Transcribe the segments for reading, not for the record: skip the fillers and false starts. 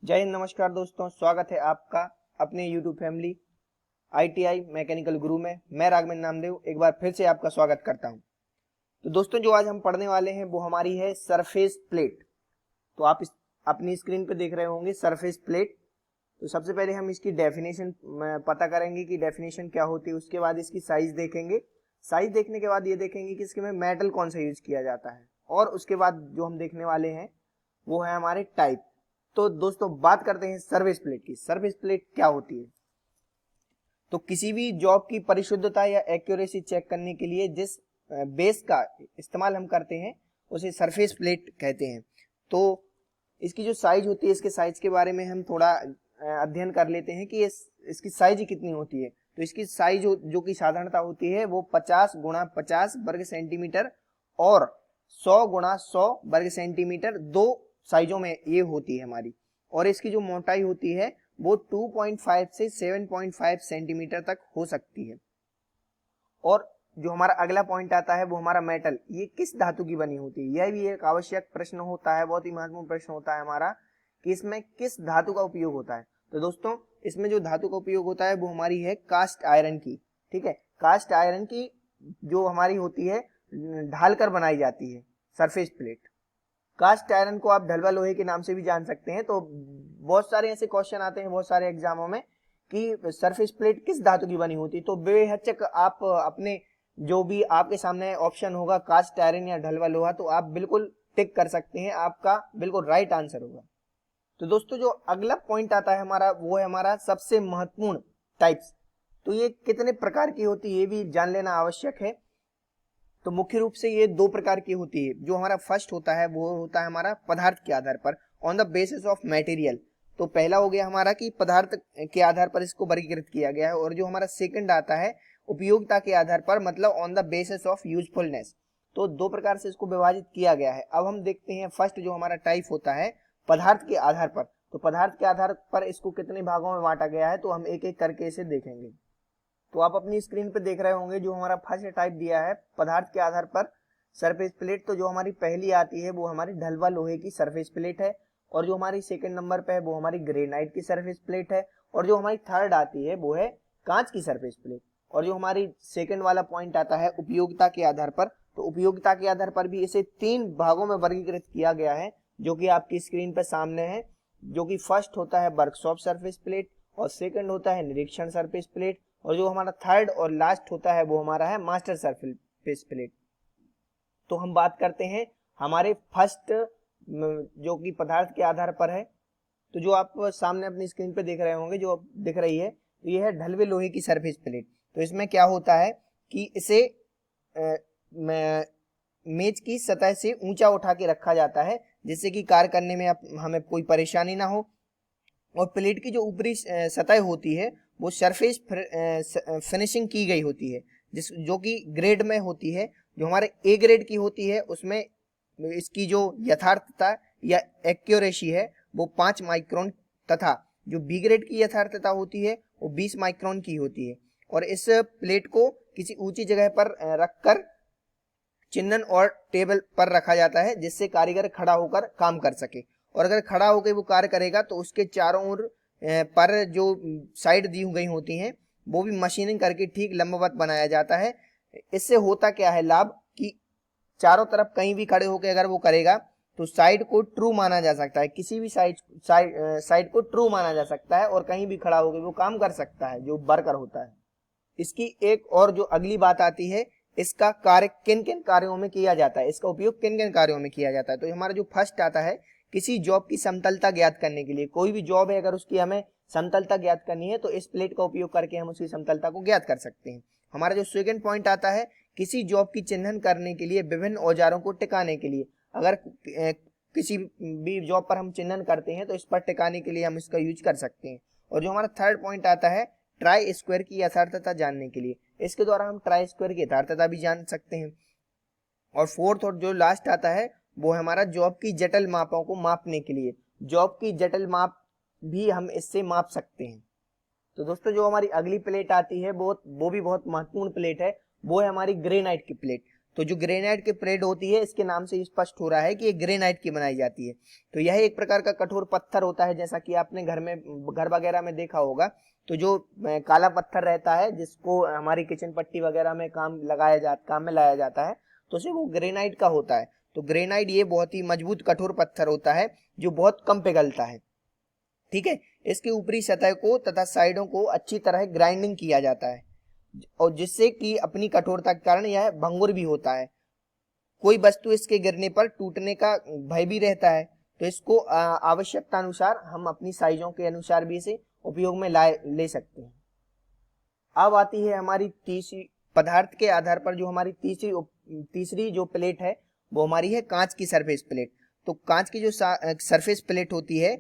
जय हिंद, नमस्कार दोस्तों। स्वागत है आपका अपने YouTube फैमिली ITI मैकेनिकल गुरु में। मैं राघवेंद्र नामदेव एक बार फिर से आपका स्वागत करता हूं। तो दोस्तों, जो आज हम पढ़ने वाले हैं वो हमारी है सरफेस प्लेट। तो आप अपनी स्क्रीन पे देख रहे होंगे सरफेस प्लेट। तो सबसे पहले हम इसकी डेफिनेशन पता करेंगे कि डेफिनेशन क्या होती है। उसके बाद इसकी साइज देखेंगे। साइज देखने के बाद ये देखेंगे कि इसके में मेटल कौन सा यूज किया जाता है। और उसके बाद जो हम देखने वाले हैं वो है हमारे टाइप। तो दोस्तों, बात करते हैं सर्विस प्लेट की। सर्विस प्लेट क्या होती है? तो किसी भी जॉब की परिशुद्धता या एक्यूरेसी चेक करने के लिए जिस बेस का इस्तेमाल हम करते हैं उसे सरफेस प्लेट कहते हैं। तो इसकी जो साइज होती है, इसके साइज के बारे में हम थोड़ा अध्ययन कर लेते हैं कि इसकी साइज कितनी होती है। तो इसकी साइज जो कि साधारणता होती है वो 50 गुणा 50 वर्ग सेंटीमीटर और 100 गुणा 100 वर्ग सेंटीमीटर, दो साइजों में ये होती है हमारी। और इसकी जो मोटाई होती है वो 2.5 से 7.5 सेंटीमीटर तक हो सकती है। और जो हमारा अगला पॉइंट आता है वो हमारा मेटल, ये किस धातु की बनी होती है। यह भी एक आवश्यक प्रश्न होता है, बहुत ही महत्वपूर्ण प्रश्न होता है हमारा कि इसमें किस धातु का उपयोग होता है। तो दोस्तों, इसमें जो धातु का उपयोग होता है वो हमारी है कास्ट आयरन की। ठीक है, कास्ट आयरन की जो हमारी होती है ढालकर बनाई जाती है सरफेस प्लेट। कास्ट आयरन को आप ढलवा लोहे के नाम से भी जान सकते हैं। तो बहुत सारे ऐसे क्वेश्चन आते हैं बहुत सारे एग्जामों में कि सरफेस प्लेट किस धातु की बनी होती है। तो बेहिचक आप अपने जो भी आपके सामने ऑप्शन होगा कास्ट आयरन या ढलवा लोहा, तो आप बिल्कुल टिक कर सकते हैं, आपका बिल्कुल राइट आंसर होगा। तो दोस्तों, जो अगला पॉइंट आता है हमारा वो है हमारा सबसे महत्वपूर्ण टाइप्स। तो ये कितने प्रकार की होती है ये भी जान लेना आवश्यक है। तो मुख्य रूप से ये दो प्रकार की होती है। जो हमारा फर्स्ट होता है वो होता है हमारा पदार्थ के आधार पर, on the basis of material. तो पहला हो गया हमारा कि पदार्थ के आधार पर इसको वर्गीकृत किया गया है। और जो हमारा सेकंड आता है उपयोगिता के आधार पर, मतलब on the basis of usefulness. तो दो प्रकार से इसको विभाजित किया गया है। अब हम देखते हैं फर्स्ट जो हमारा टाइप होता है पदार्थ के आधार पर। तो पदार्थ के आधार पर इसको कितने भागों में बांटा गया है, तो हम एक एक करके इसे देखेंगे। तो आप अपनी स्क्रीन पे देख रहे होंगे जो हमारा फर्स्ट टाइप दिया है पदार्थ के आधार पर सरफेस प्लेट। तो जो हमारी पहली आती है वो हमारी ढलवा लोहे की सरफेस प्लेट है। और जो हमारी सेकंड नंबर पे है वो हमारी ग्रेनाइट की सरफेस प्लेट है। और जो हमारी थर्ड आती है वो है कांच की सरफेस प्लेट। और जो हमारी सेकंड वाला पॉइंट आता है उपयोगिता के आधार पर, तो उपयोगिता के आधार पर भी इसे तीन भागों में वर्गीकृत किया गया है जो कि आपकी स्क्रीन पर सामने है। जो कि फर्स्ट होता है वर्कशॉप सरफेस प्लेट, और सेकंड होता है निरीक्षण सरफेस प्लेट, और जो हमारा थर्ड और लास्ट होता है वो हमारा है मास्टर सरफेस प्लेट। तो हम बात करते हैं हमारे फर्स्ट जो कि पदार्थ के आधार पर है। तो जो आप सामने अपनी स्क्रीन पे देख रहे होंगे, जो दिख रही है, तो ये है ढलवे लोहे की सरफेस प्लेट। तो इसमें क्या होता है कि इसे मेज की सतह से ऊंचा उठा के रखा जाता है जिससे कि कार्य करने में हमें कोई परेशानी ना हो। और प्लेट की जो ऊपरी सतह होती है वो सरफेस फिनिशिंग की गई होती है, जो कि ग्रेड में होती है। जो हमारे ए ग्रेड की होती है उसमें इसकी जो यथार्थता या एक्यूरेसी है वो 5 माइक्रोन, तथा जो बी ग्रेड की यथार्थता होती है वो 20 माइक्रोन की होती है। और इस प्लेट को किसी ऊंची जगह पर रखकर चिन्हन और टेबल पर रखा जाता है जिससे कारीगर खड़ा होकर काम कर सके। और अगर खड़ा होकर वो कार्य करेगा तो उसके चारों ओर पर जो साइड दी गई होती हैं वो भी मशीनिंग करके ठीक लंबवत बनाया जाता है। इससे होता क्या है लाभ कि चारों तरफ कहीं भी खड़े होकर अगर वो करेगा तो साइड को ट्रू माना जा सकता है, किसी भी साइड को ट्रू माना जा सकता है और कहीं भी खड़ा होकर वो काम कर सकता है जो वर्कर होता है। इसकी एक और जो अगली बात आती है, इसका कार्य किन किन कार्यों में किया जाता है, इसका उपयोग किन किन कार्यों में किया जाता है। तो हमारा जो फर्स्ट आता है किसी जॉब की समतलता ज्ञात करने के लिए। कोई भी जॉब है अगर उसकी हमें समतलता ज्ञात करनी है तो इस प्लेट का उपयोग करके हम उसकी समतलता को ज्ञात कर सकते हैं। हमारा जो सेकंड पॉइंट आता है किसी जॉब की चिन्हन करने के लिए विभिन्न औजारों को टिकाने के लिए। अगर किसी भी जॉब पर हम चिन्हन करते हैं तो इस पर टिकाने के लिए हम इसका यूज कर सकते हैं। और जो हमारा थर्ड पॉइंट आता है ट्राई स्क्वायर की यथार्थता जानने के लिए। इसके द्वारा हम ट्राई स्क्वायर की यथार्थता भी जान सकते हैं। और फोर्थ और जो लास्ट आता है वो है हमारा जॉब की जटिल मापों को मापने के लिए। जॉब की जटिल माप भी हम इससे माप सकते हैं। तो दोस्तों, जो हमारी अगली प्लेट आती है वो भी बहुत महत्वपूर्ण प्लेट है, वो है हमारी ग्रेनाइट की प्लेट। तो जो ग्रेनाइट की प्लेट होती है इसके नाम से स्पष्ट हो रहा है कि ये ग्रेनाइट की बनाई जाती है। तो यह एक प्रकार का कठोर पत्थर होता है, जैसा कि आपने घर वगैरह में देखा होगा। तो जो काला पत्थर रहता है जिसको हमारी किचन पट्टी वगैरह में काम में लाया जाता है, तो उसे वो ग्रेनाइट का होता है। तो ग्रेनाइट ये बहुत ही मजबूत कठोर पत्थर होता है जो बहुत कम पिघलता है। ठीक है, इसके ऊपरी सतह को तथा साइडों को अच्छी तरह ग्राइंडिंग किया जाता है और जिससे कि अपनी कठोरता के कारण यह भंगुर भी होता है। कोई वस्तु इसके गिरने पर टूटने का भय भी रहता है। तो इसको आवश्यकता अनुसार हम अपनी साइजों के अनुसार भी इसे उपयोग में ले सकते हैं। अब आती है हमारी तीसरी, पदार्थ के आधार पर जो हमारी तीसरी जो प्लेट है वो हमारी है कांच की सरफेस प्लेट। तो कांच की जो सरफेस प्लेट होती है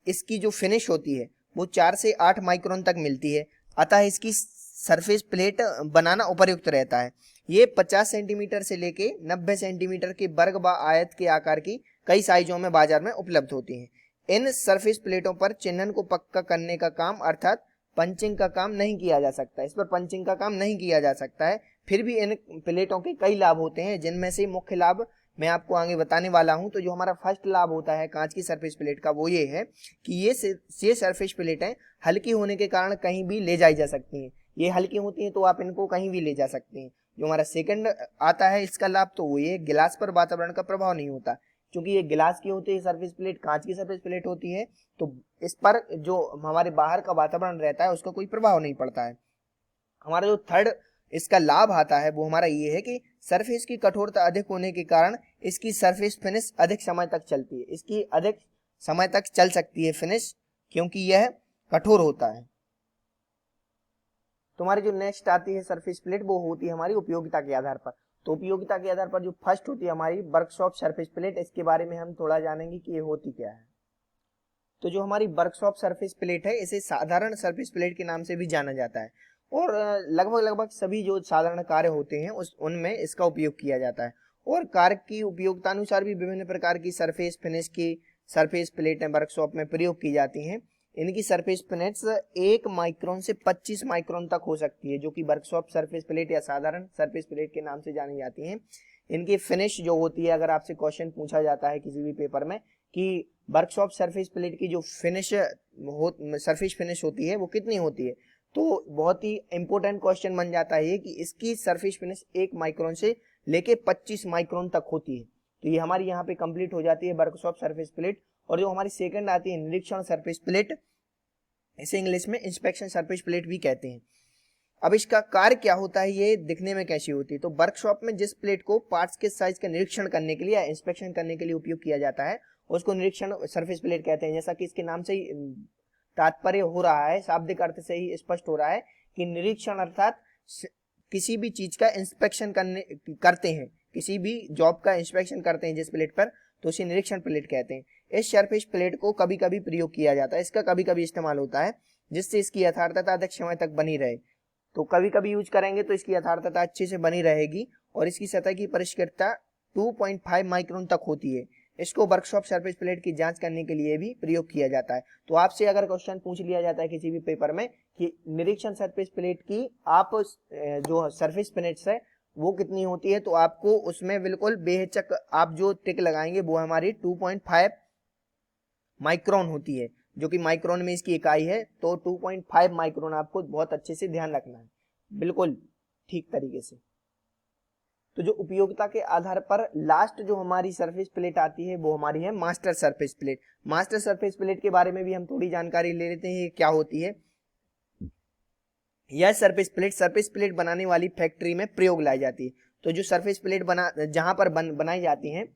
इसकी जो फिनिश होती है वो 4 से 8 माइक्रोन तक मिलती है, अतः इसकी सरफेस प्लेट बनाना उपयुक्त रहता है। ये 50 सेंटीमीटर से लेके 90 सेंटीमीटर के वर्ग व आयत के आकार की कई साइजों में बाजार में उपलब्ध होती हैं। इन सरफेस प्लेटों पर चिन्हन को पक्का करने का काम अर्थात पंचिंग का काम नहीं किया जा सकता, इस पर पंचिंग का काम नहीं किया जा सकता है। फिर भी इन प्लेटों के कई लाभ होते हैं, जिनमें से मुख्य लाभ मैं आपको आगे बताने वाला हूं। तो जो हमारा फर्स्ट लाभ होता है कांच की सरफेस प्लेट का वो ये है कि ये सरफेस प्लेटें हल्की होने के कारण कहीं भी ले जाई जा सकती हैं। ये हल्की होती हैं तो आप इनको कहीं भी ले जा सकते हैं। जो हमारा सेकंड आता है इसका लाभ, तो वो ये गिलास पर वातावरण का प्रभाव नहीं होता, क्योंकि ये गिलास की होती है सरफेस प्लेट, कांच की सरफेस प्लेट होती है, तो इस पर जो हमारे बाहर का वातावरण रहता है उसका कोई प्रभाव नहीं पड़ता है। हमारा जो थर्ड इसका लाभ आता है वो हमारा ये है कि सरफेस की कठोरता अधिक होने के कारण इसकी सरफेस फिनिश अधिक समय तक चलती है, इसकी अधिक समय तक चल सकती है फिनिश, क्योंकि यह कठोर होता है। तुम्हारी जो नेक्स्ट आती है सरफेस प्लेट वो होती है हमारी उपयोगिता के आधार पर। तो उपयोगिता के आधार पर जो फर्स्ट होती है हमारी वर्कशॉप सरफेस प्लेट, इसके बारे में हम थोड़ा जानेंगे कि ये होती क्या है। तो जो हमारी वर्कशॉप सरफेस प्लेट है इसे साधारण सरफेस प्लेट के नाम से भी जाना जाता है और लगभग सभी जो साधारण कार्य होते हैं उनमें इसका उपयोग किया जाता है। और कार्य की उपयोगिता अनुसार भी विभिन्न प्रकार की सरफेस फिनिश की सरफेस प्लेटें वर्कशॉप में प्रयोग की जाती हैं। इनकी सरफेस फिनिश 1 माइक्रोन से 25 माइक्रोन तक हो सकती है, जो कि वर्कशॉप सरफेस प्लेट या साधारण सरफेस प्लेट के नाम से जानी जाती हैं। इनकी फिनिश जो होती है, अगर आपसे क्वेश्चन पूछा जाता है किसी भी पेपर में कि वर्कशॉप सरफेस प्लेट की जो सरफेस फिनिश होती है वो कितनी होती है, तो बहुत ही इंपॉर्टेंट क्वेश्चन बन जाता है कि इसकी सरफेस फिनिश 1 माइक्रोन से लेके 25 माइक्रोन तक होती है। तो ये हमारी यहाँ पे कंप्लीट हो जाती है वर्कशॉप सरफेस प्लेट। और जो हमारी सेकंड आती है निरीक्षण सरफेस प्लेट, इसे इंग्लिश में इंस्पेक्शन सरफेस प्लेट भी कहते हैं। अब इसका कार्य क्या होता है, ये दिखने में कैसी होती है। तो वर्कशॉप में जिस प्लेट को पार्ट्स के साइज का निरीक्षण करने के लिए या इंस्पेक्शन करने के लिए उपयोग किया जाता है उसको निरीक्षण सरफेस प्लेट कहते हैं। जैसा कि इसके नाम से ही तात्पर्य हो रहा है, शाब्दिक अर्थ से ही स्पष्ट हो रहा है कि निरीक्षण अर्थात किसी भी चीज का इंस्पेक्शन करते हैं, किसी भी जॉब का इंस्पेक्शन करते हैं जिस प्लेट पर, तो उसे निरीक्षण प्लेट कहते हैं। इस सरफेस प्लेट को कभी कभी प्रयोग किया जाता है, इसका कभी कभी इस्तेमाल होता है जिससे इसकी यथार्थता अधिक समय तक बनी रहे। तो कभी कभी यूज करेंगे तो इसकी यथार्थता अच्छे से बनी रहेगी और इसकी सतह की परिष्कृतता 2.5 माइक्रोन तक होती है। इसको वर्कशॉप सरफेस प्लेट की जांच करने के लिए भी प्रयोग किया जाता है। तो आपसे अगर क्वेश्चन पूछ लिया जाता है किसी भी पेपर में कि निरीक्षण सरफेस प्लेट की आप जो सरफेस फिनिश है वो कितनी होती है, तो आपको उसमें बिल्कुल बेहिचक आप जो टिक लगाएंगे वो हमारी 2.5 माइक्रोन होती है, जो कि माइक्रोन में इसकी इकाई है। तो 2.5 माइक्रोन आपको बहुत अच्छे से ध्यान रखना है, बिल्कुल ठीक तरीके से। तो जो उपयोगिता के आधार पर लास्ट जो हमारी सरफेस प्लेट आती है वो हमारी है master surface plate. Master surface plate के बारे में भी हम थोड़ी जानकारी ले लेते हैं, ये क्या होती है। यह सरफेस प्लेट बनाने वाली फैक्ट्री में प्रयोग लाई जाती है। तो जो सरफेस प्लेट जहां पर बनाई जाती हैं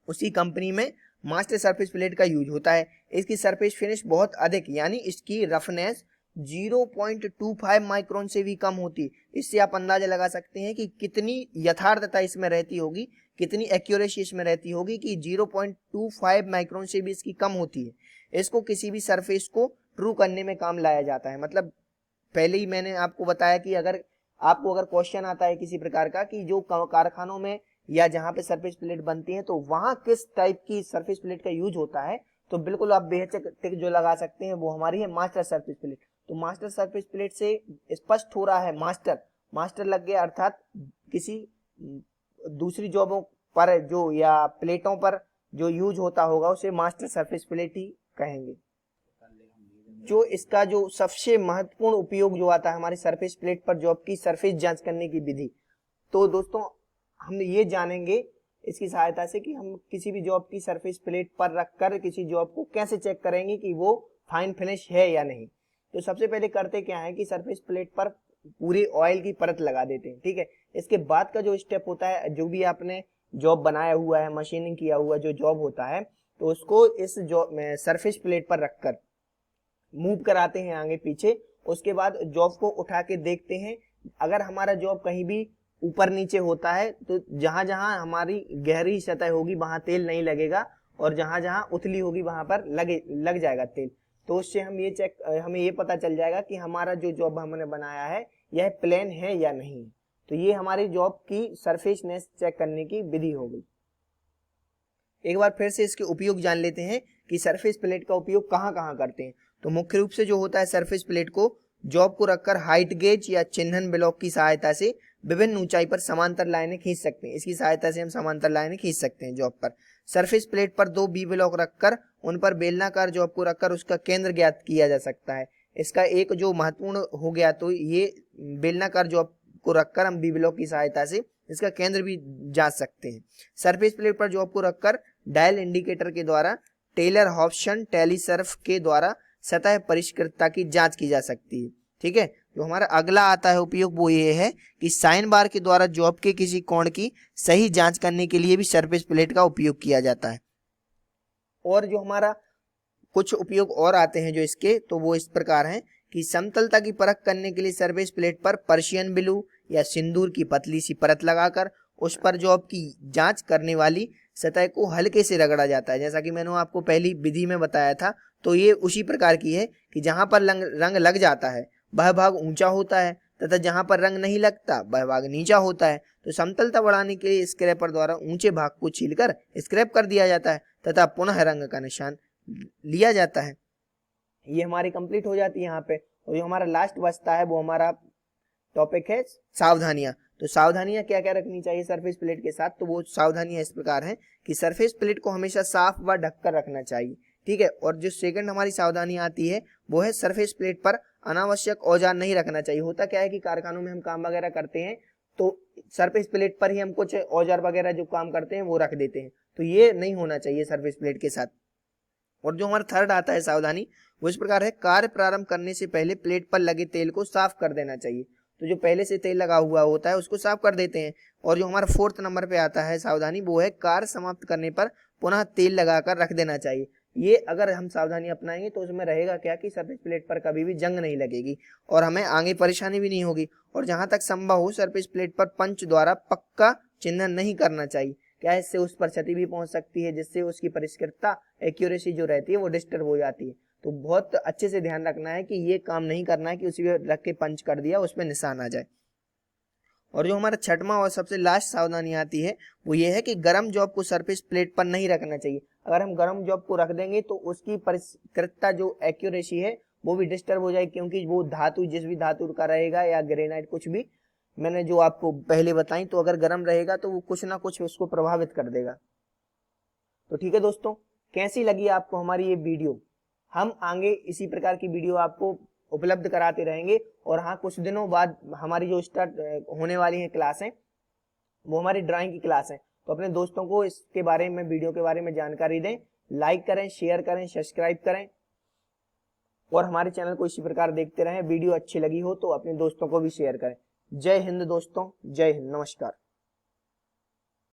उसी कंपनी में मास्टर सरफेस प्लेट का यूज होता है। इसकी सरफेस फिनिश बहुत अधिक यानी इसकी रफनेस 0.25 माइक्रोन से भी कम होती है। इससे आप अंदाजा लगा सकते हैं कि कितनी यथार्थता इसमें रहती होगी, कितनी एक्यूरेसी इसमें रहती होगी कि 0.25 माइक्रोन से भी इसकी कम होती है। इसको किसी भी सरफेस को ट्रू करने में काम लाया जाता है। मतलब पहले ही मैंने आपको बताया कि अगर आपको अगर क्वेश्चन आता है किसी प्रकार का कि जो कारखानों में या जहां पे सरफेस प्लेट बनती है तो वहां किस टाइप की सरफेस प्लेट का यूज होता है, तो बिल्कुल आप बेहिचक टिक जो लगा सकते हैं वो हमारी है मास्टर सरफेस प्लेट। तो मास्टर सरफेस प्लेट से स्पष्ट हो रहा है मास्टर लग गया, अर्थात किसी दूसरी जॉबों पर जो या प्लेटों पर जो यूज होता होगा उसे मास्टर सरफेस प्लेट ही कहेंगे। जो इसका जो सबसे महत्वपूर्ण उपयोग जो आता है हमारी सरफेस प्लेट पर जॉब की सरफेस जांच करने की विधि, तो दोस्तों हम ये जानेंगे इसकी सहायता से कि हम किसी भी जॉब की सरफेस प्लेट पर रखकर किसी जॉब को कैसे चेक करेंगे कि वो फाइन फिनिश है या नहीं। तो सबसे पहले करते क्या है कि सरफेस प्लेट पर पूरी ऑयल की परत लगा देते हैं, ठीक है। इसके बाद का जो स्टेप होता है, जो भी आपने जॉब बनाया हुआ है, मशीनिंग किया हुआ जो जॉब होता है, तो उसको इस जॉब में सरफेस प्लेट पर रखकर मूव कराते हैं आगे पीछे। उसके बाद जॉब को उठा के देखते हैं, अगर हमारा जॉब कहीं भी ऊपर नीचे होता है तो जहां जहां हमारी गहरी सतह होगी वहां तेल नहीं लगेगा, और जहां जहां उथली होगी वहां पर लग जाएगा तेल। तो उससे हमें ये पता चल जाएगा कि हमारा जो जॉब हमने बनाया है यह प्लेन है या नहीं। तो ये हमारी जॉब की सरफेसनेस चेक करने की विधि हो गई। एक बार फिर से इसके उपयोग जान लेते हैं कि सरफेस प्लेट का उपयोग कहाँ कहाँ करते हैं। तो मुख्य रूप से जो होता है सरफेस प्लेट को जॉब को रखकर हाइट गेज या चिन्हन ब्लॉक की सहायता से विभिन्न ऊंचाई पर समांतर लाइनें खींच सकते हैं। इसकी सहायता से हम समांतर लाइनें खींच सकते हैं जॉब पर। सरफेस प्लेट पर 2 बी ब्लॉक रखकर उन पर बेलनाकार जॉब को रखकर उसका केंद्र ज्ञात किया जा सकता है। इसका एक जो महत्वपूर्ण हो गया, तो ये बेलनाकार जॉब को रखकर हम बी ब्लॉक की सहायता से इसका केंद्र भी जांच सकते हैं। सरफेस प्लेट पर जॉब को रखकर डायल इंडिकेटर के द्वारा टेलर हॉब्सन टेलीसर्फ के द्वारा सतह परिष्कृतता की जांच की जा सकती है, ठीक है। जो हमारा अगला आता है उपयोग वो ये है कि साइन बार के द्वारा जॉब के किसी कोण की सही जांच करने के लिए भी सरफेस प्लेट का उपयोग किया जाता है। और जो हमारा कुछ उपयोग और आते हैं जो इसके, तो वो इस प्रकार हैं कि समतलता की परख करने के लिए सरफेस प्लेट पर पर्शियन ब्लू या सिंदूर की पतली सी परत लगाकर उस पर जॉब की जांच करने वाली सतह को हल्के से रगड़ा जाता है। जैसा कि मैंने आपको पहली विधि में बताया था, तो ये उसी प्रकार की है कि जहां पर रंग लग जाता है वह भाग ऊंचा होता है तथा जहां पर रंग नहीं लगता वह भाग नीचा होता है। तो समतलता बढ़ाने के लिए स्क्रैपर द्वारा ऊंचे भाग को छीलकर स्क्रैप कर दिया जाता है तथा पुनः रंग का निशान लिया जाता है। ये हमारी कंप्लीट हो जाती है यहाँ पे। और जो हमारा लास्ट बचता है वो हमारा टॉपिक है सावधानियां। तो सावधानियां क्या क्या रखनी चाहिए सरफेस प्लेट के साथ, तो वो सावधानियां इस प्रकार हैं कि सरफेस प्लेट को हमेशा साफ व ढककर रखना चाहिए, ठीक है। और जो सेकंड हमारी सावधानी आती है वो है सरफेस प्लेट पर अनावश्यक औजार नहीं रखना चाहिए। होता क्या है कि कारखानों में हम काम वगैरह करते हैं तो सरफेस प्लेट पर ही हम कुछ औजार वगैरह जो काम करते हैं वो रख देते हैं, तो ये नहीं होना चाहिए सरफेस प्लेट के साथ। और जो हमारा थर्ड आता है सावधानी, वो इस प्रकार है, कार्य प्रारंभ करने से पहले प्लेट पर लगे तेल को साफ कर देना चाहिए। तो जो पहले से तेल लगा हुआ होता है उसको साफ कर देते हैं। और जो हमारा 4th नंबर पे आता है सावधानी, वो है कार्य समाप्त करने पर पुनः तेल लगाकर रख देना चाहिए। ये अगर हम सावधानी अपनाएंगे तो उसमें रहेगा क्या कि सरफेस प्लेट पर कभी भी जंग नहीं लगेगी और हमें आगे परेशानी भी नहीं होगी। और जहां तक संभव हो सरफेस प्लेट पर पंच द्वारा पक्का चिन्ह नहीं करना चाहिए। क्या इससे उस पर क्षति भी पहुंच सकती है, जिससे उसकी परिष्कृतता एक्यूरेसी जो रहती है वो डिस्टर्ब हो जाती है। तो बहुत अच्छे से ध्यान रखना है कि ये काम नहीं करना है कि उसी में रख के पंच कर दिया उसमें निशान आ जाए। और जो हमारा छठवां और सबसे लास्ट सावधानी आती है वो ये है कि गर्म जॉब को सरफेस प्लेट पर नहीं रखना चाहिए। अगर हम गर्म जॉब को रख देंगे तो उसकी परिष्कृतता जो एक्यूरेसी है वो भी डिस्टर्ब हो जाएगी, क्योंकि वो धातु जिस भी धातु का रहेगा या ग्रेनाइट कुछ भी मैंने जो आपको पहले बताई, तो अगर गर्म रहेगा तो वो कुछ ना कुछ उसको प्रभावित कर देगा। तो ठीक है दोस्तों, कैसी लगी आपको हमारी ये वीडियो? हम आगे इसी प्रकार की वीडियो आपको उपलब्ध कराते रहेंगे। और हाँ, कुछ दिनों बाद हमारी जो स्टार्ट होने वाली है क्लासें, वो हमारी ड्राइंग की क्लास है। तो अपने दोस्तों को इसके बारे में, वीडियो के बारे में जानकारी दें, लाइक करें, शेयर करें, सब्सक्राइब करें और हमारे चैनल को इसी प्रकार देखते रहें। वीडियो अच्छी लगी हो तो अपने दोस्तों को भी शेयर करें। जय हिंद दोस्तों, जय हिंद, नमस्कार।